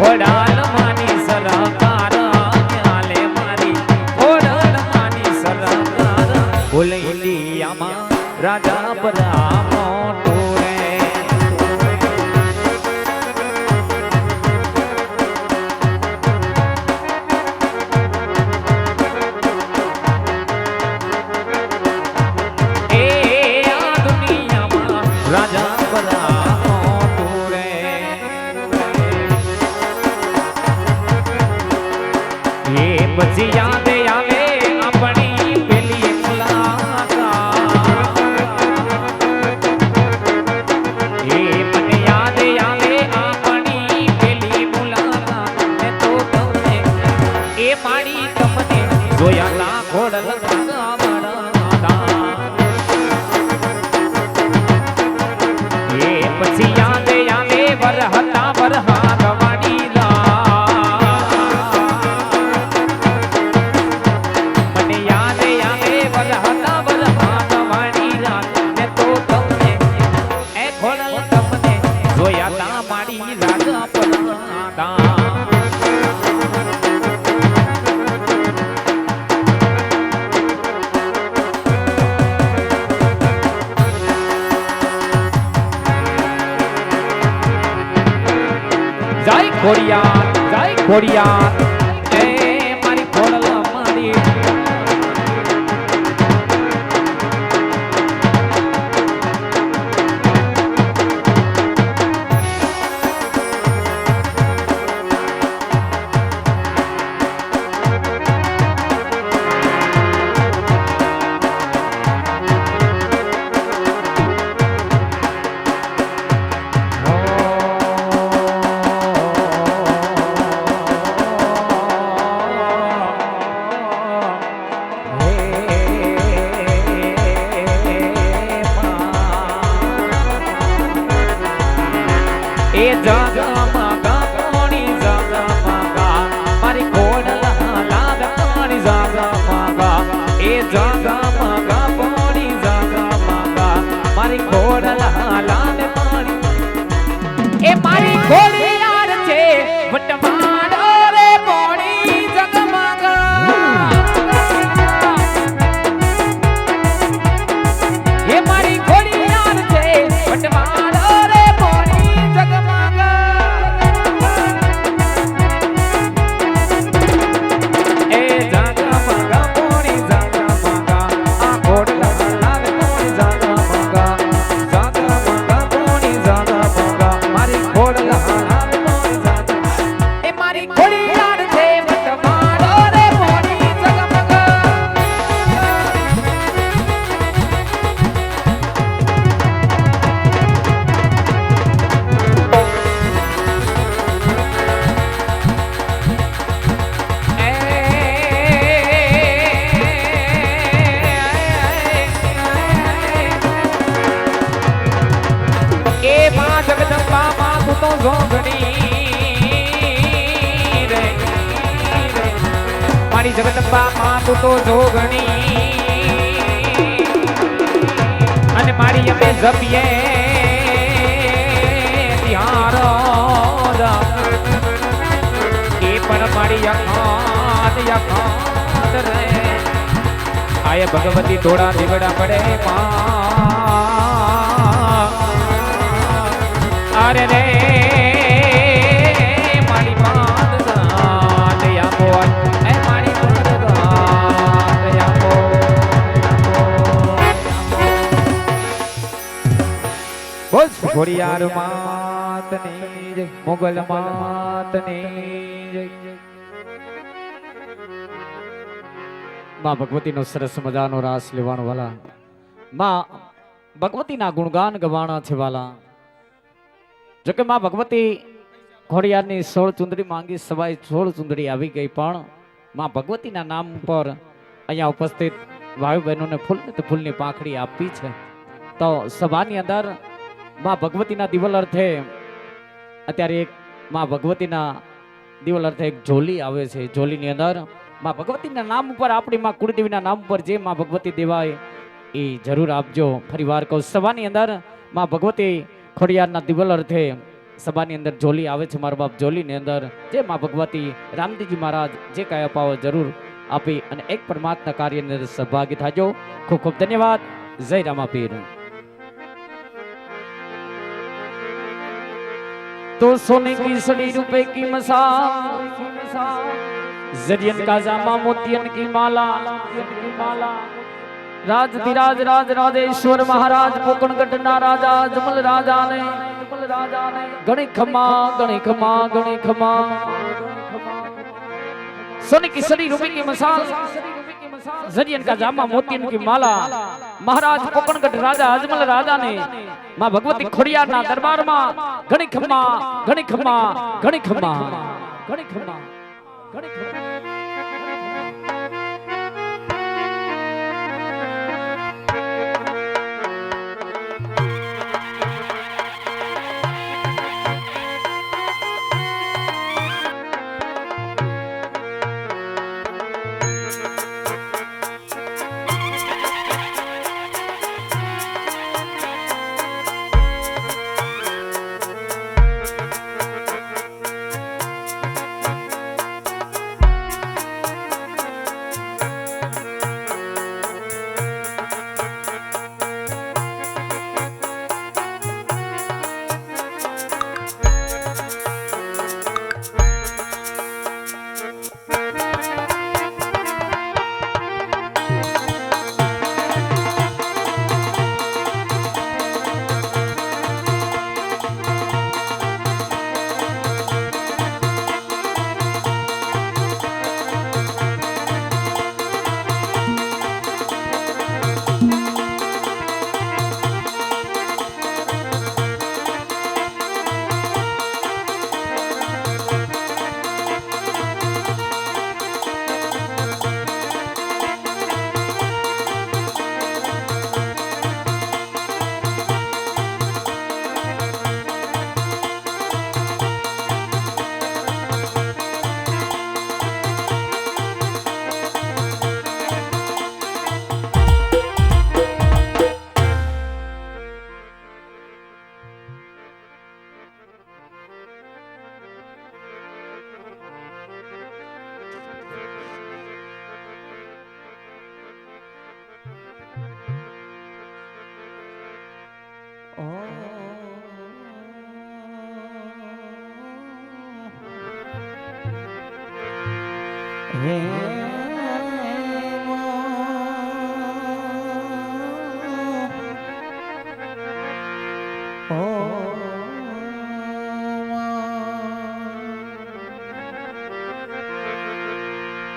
ખોડાલ માની સરકાર ન્યાલે મારી ખોડાલ માની સરકાર ભૂલૈયામાં રાજા બરામો ટોરે એ આ દુનિયામાં રાજા બરામો ટોરે એ પછી યાદ આવે આપણી પેલી મુલાકાત એ મને યાદ આવે આપણી પેલી મુલાકાત મેં તો તમને એ મારી તમને જોયા ના ખોડલ એ પછી યાદ આવે વરહતા વરહા ગવાડી મને યાદ આવે વરહતા વરહા ગવાડી મેં તો તમને એ ખોડલ તમને જોયા તા મારી રાજા પરાતા જય ખોડિયાર એ મારી ખોડલ મારી એ જગમગા કોણી જગમગા મારી ખોડલ લાગ કોણી જગમગા એ જગમગા કોણી જગમગા મારી ખોડલ લાગ કોણી એ મારી ખોડી યાર છે વટવાડો રે કોણી જગમગા એ મારી ખોડી યાર છે વટવાડો રે કોણી જગમગા એ જગમગા કોણી જગમગા આ ખોડલા લાલ કોણી જગમગા જગમગા કોણી જગમગા મારી ખોડલા લાલ કોણી જગમગા એ મારી ખોડી યાર છે વટવાડો રે કોણી જગમગા એ માં જગદંબા માં તું તો જોગણી રે મારી જગદંબા માં તું તો જોગણી અને મારી અમે જપીએ તિહારો એ પણ મારી અખાત રે આય ભગવતી થોડા દીવડા પડે અરે રે મારી પાદ દયા બોલ એ મારી પાદ દયા બોલ ખોડિયાર માતની જય મોગલ માતની જય માં ભગવતીનો સરસ મજાનો રાસ લેવાનો વાલા માં ભગવતીના ગુણગાન ગવાણા છે વાલા જો કે માં ભગવતી ખોડિયારની 16 ચુંદડી માંગી સવાય 16 ચુંદડી આવી ગઈ પણ માં ભગવતીના નામ પર અહીંયા ઉપસ્થિત ભાઈ બહેનોને ફૂલની પાંખડી આપી છે તો સભાની અંદર માં ભગવતીના દિવલ અર્થે અત્યારે એક માં ભગવતીના દિવલ અર્થે એક ઝોલી આવે છે ઝોલીની અંદર માં ભગવતીના નામ ઉપર આપણી માં કુળદેવીના નામ ઉપર જે માં ભગવતી દેવાય એ જરૂર આપજો ફરીવાર કહું સભાની અંદર માં ભગવતી ખોડિયારના દિવલ અર્થે સભાની અંદર જોલી આવે છે મારા બાપ જોલીની અંદર જે માં ભગવતી રામદેવજી મહારાજ જે કાંઈ અપાવો જરૂર આપી અને એક પરમાત્મા કાર્યની અંદર સહભાગી થાજો. ખૂબ ખૂબ ધન્યવાદ. જય રામાપીર. तो सोने की सड़ी रुपए की मसाल, जरियन का जामा मोतियन की माला, राज धीराज राज राजेश्वर महाराज पोकणगढ़ना राजा जमल राजा ने गणी खमा गणी खमा गणी खमा. सोने की सड़ी रुपए की मसाल, जरियन का जामा मोतियन की माला, महाराज पोकणगढ़ राजा अजमल राजा ने मां भगवती खोड़ियारना दरबाરમાં ઘણી ખમ્મા ઘણી ખમ્મા ઘણી ખમ્મા ઘણી ખમ્મા ઘણી ખમ્મા.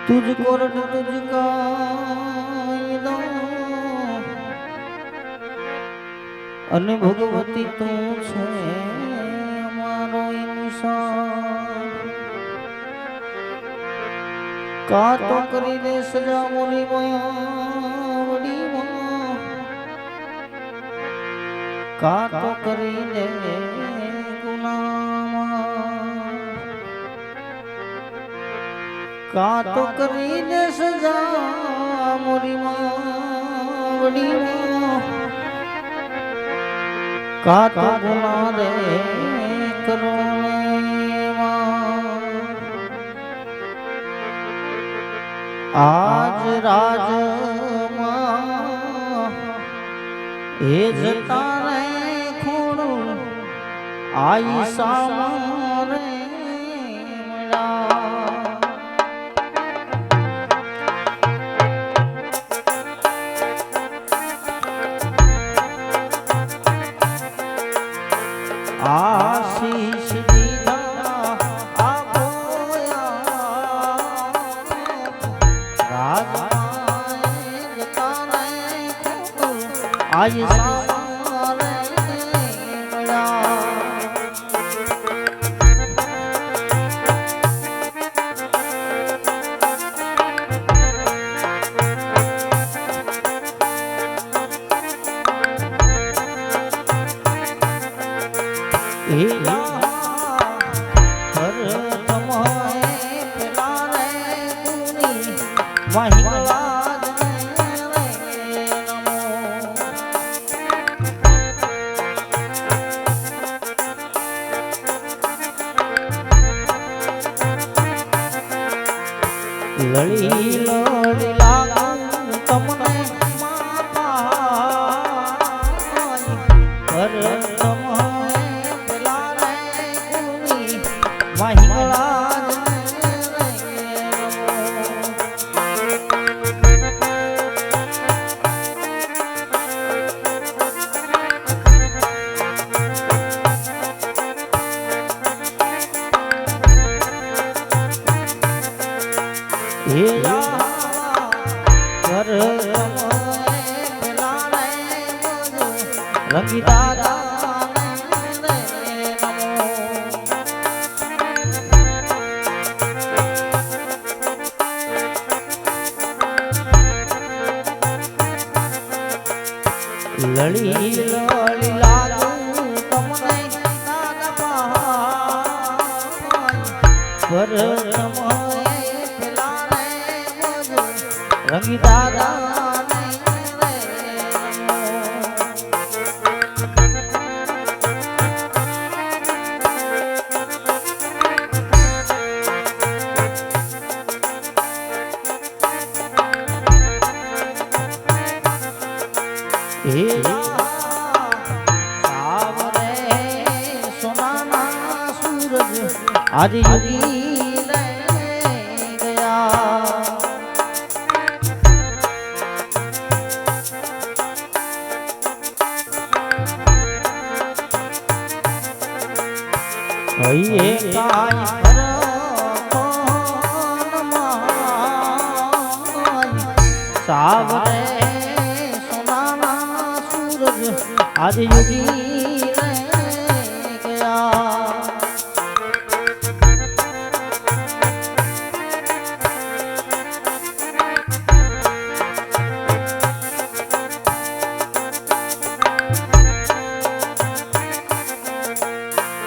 तुझको रट तुझका અને ભગવતી તું છે અમારો ઇન્સાન. કા તો કરી દે સજા મોરી વડીમાં, કા તો કરી દે ગુનામાં, કા તો કરી દે સજા મોરી વડીમાં, કા તો ગુના દે કરો. આજ રાજમાં એ જતા ને ખોડું આઈ સામરે આશીષ દીધા આય સારે લળી લોડી લાગુ તમને પર તમે પેલા રે કુની મહિંગળા રંગી દાદા લળી લળી લાગુ તમને પર રંગી દાદા આદિ યુગી લઈ ગયા હૈયે કાય સાવરે સોનાના સૂરજ આદિ યુગી લઈ ગયા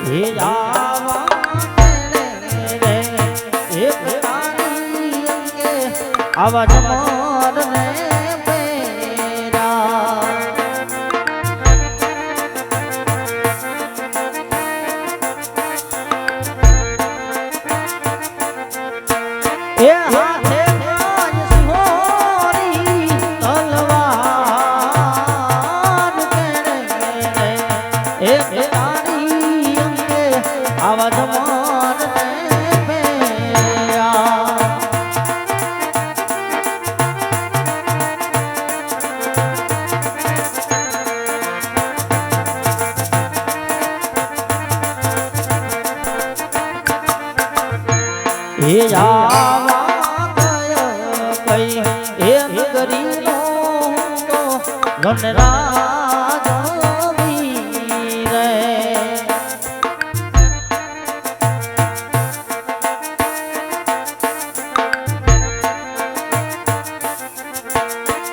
હે જાવા રે એક રાની અંગે આવા જમર ને બેરા એ હાથે ગાજ સિંહોરી તલવાર કેણે એક રાની અંગે આવા જમર ને બેરા એ જાવા ગયો કઈ એમ ગરીનો ગણરાજ વીરે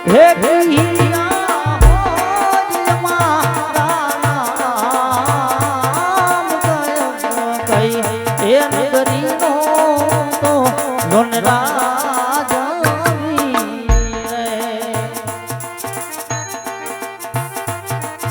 હે કહિયા હોજ મારા નામ ગયો કઈ એમ ગરીનો ગણરાજ